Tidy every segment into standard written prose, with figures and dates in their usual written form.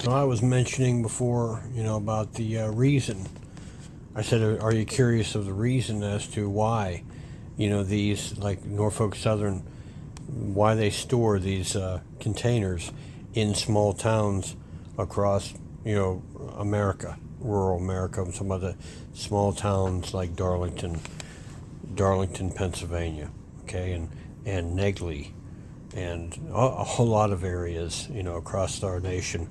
Well, I was mentioning before, about the reason. I said, are you curious of the reason as to why, these, like Norfolk Southern, why they store these containers in small towns across, America, rural America, and some other small towns like Darlington, Pennsylvania, okay, and Negley, and a whole lot of areas, across our nation.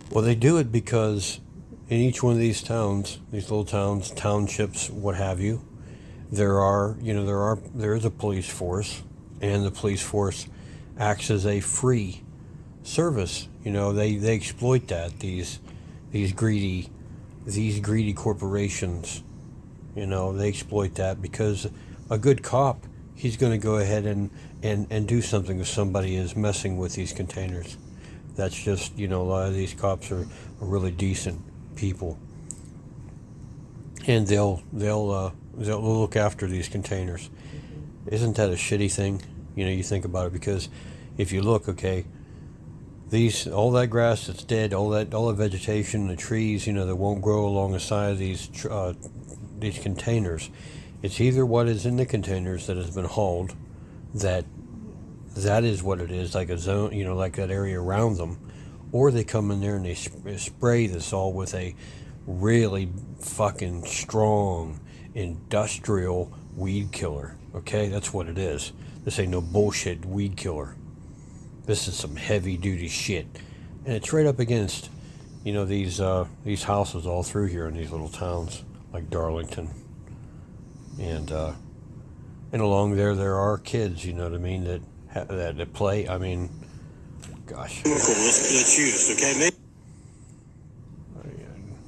Well, they do it because in each one of these towns, these little towns, townships, what have you, there is a police force, and the police force acts as a free service. They exploit that, these greedy corporations. They exploit that because a good cop, he's going to go ahead and do something if somebody is messing with these containers. That's just, a lot of these cops are really decent people, and they'll look after these containers. Isn't that a shitty thing? You think about it, because if you look, okay, all that grass that's dead, all that vegetation, the trees, that won't grow along the side of these containers. It's either what is in the containers that has been hauled, that is what it is, like a zone, like that area around them, or they come in there and they spray this all with a really fucking strong industrial weed killer. Okay, that's what it is. This ain't no bullshit weed killer. This is some heavy duty shit, and it's right up against, these houses all through here in these little towns like Darlington, and along there are kids, you know what I mean, that play. I mean, gosh. Let's use, okay,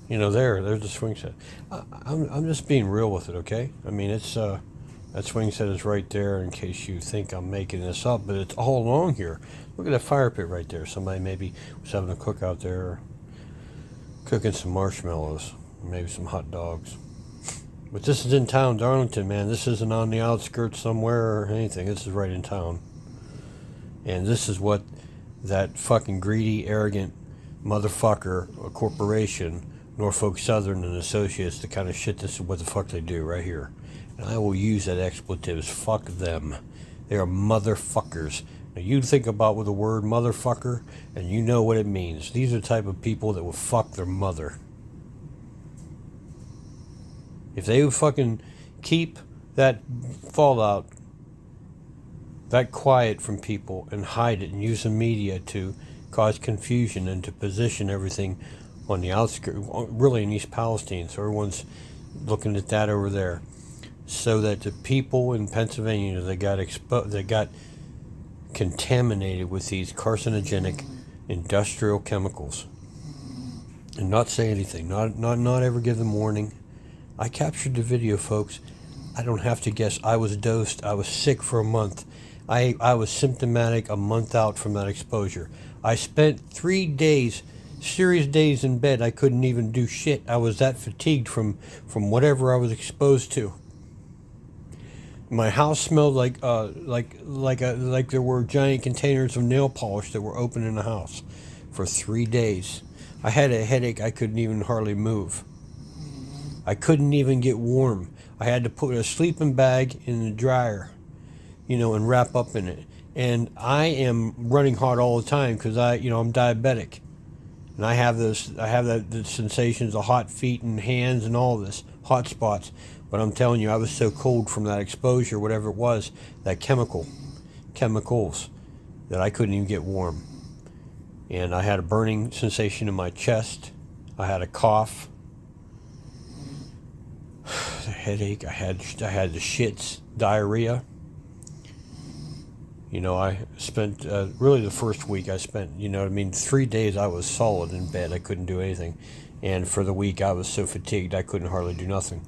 there's the swing set. I'm just being real with it, okay? I mean, it's that swing set is right there in case you think I'm making this up, but it's all along here. Look at that fire pit right there. Somebody maybe was having a cookout there, cooking some marshmallows, maybe some hot dogs. But this is in town, Darlington, man. This isn't on the outskirts somewhere or anything. This is right in town. And this is what that fucking greedy, arrogant motherfucker, a corporation, Norfolk Southern and Associates, the kind of shit, this is what the fuck they do right here. And I will use that expletive as fuck them. They are motherfuckers. Now you think about with the word motherfucker, and you know what it means. These are the type of people that will fuck their mother. If they would fucking keep that fallout that quiet from people and hide it and use the media to cause confusion and to position everything on the outskirts, really in East Palestine, so everyone's looking at that over there, so that the people in Pennsylvania that got contaminated with these carcinogenic industrial chemicals, and not say anything, not ever give them warning. I captured the video, folks. I don't have to guess. I was dosed. I was sick for a month. I was symptomatic a month out from that exposure. I spent 3 days, serious days in bed. I couldn't even do shit. I was that fatigued from whatever I was exposed to. My house smelled like there were giant containers of nail polish that were open in the house for 3 days. I had a headache. I couldn't even hardly move. I couldn't even get warm. I had to put a sleeping bag in the dryer, and wrap up in it. And I am running hot all the time because I'm diabetic, and I have the sensations of hot feet and hands and all this hot spots. But I'm telling you, I was so cold from that exposure, whatever it was, that chemicals, that I couldn't even get warm. And I had a burning sensation in my chest. I had a cough, a headache. I had the shits, diarrhea. I spent, really the first week I spent, 3 days I was solid in bed. I couldn't do anything. And for the week I was so fatigued I couldn't hardly do nothing.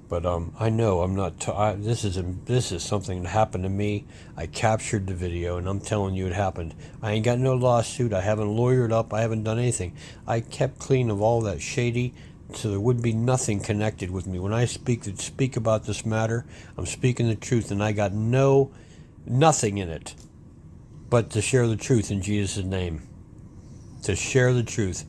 But I know I'm not, this is something that happened to me. I captured the video, and I'm telling you it happened. I ain't got no lawsuit. I haven't lawyered up. I haven't done anything. I kept clean of all that shady, so there would be nothing connected with me. When I speak about this matter, I'm speaking the truth, and I got nothing in it but to share the truth in Jesus' name. to share the truth.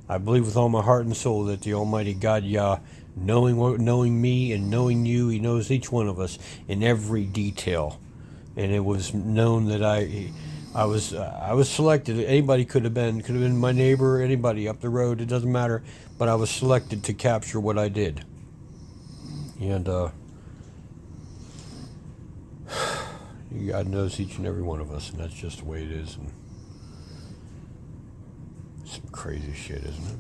I believe with all my heart and soul that the Almighty God Yah, knowing me and knowing you, He knows each one of us in every detail. And it was known that I was selected. Anybody could have been my neighbor, anybody up the road. It doesn't matter. But I was selected to capture what I did. And God knows each and every one of us, and that's just the way it is. And some crazy shit, isn't it?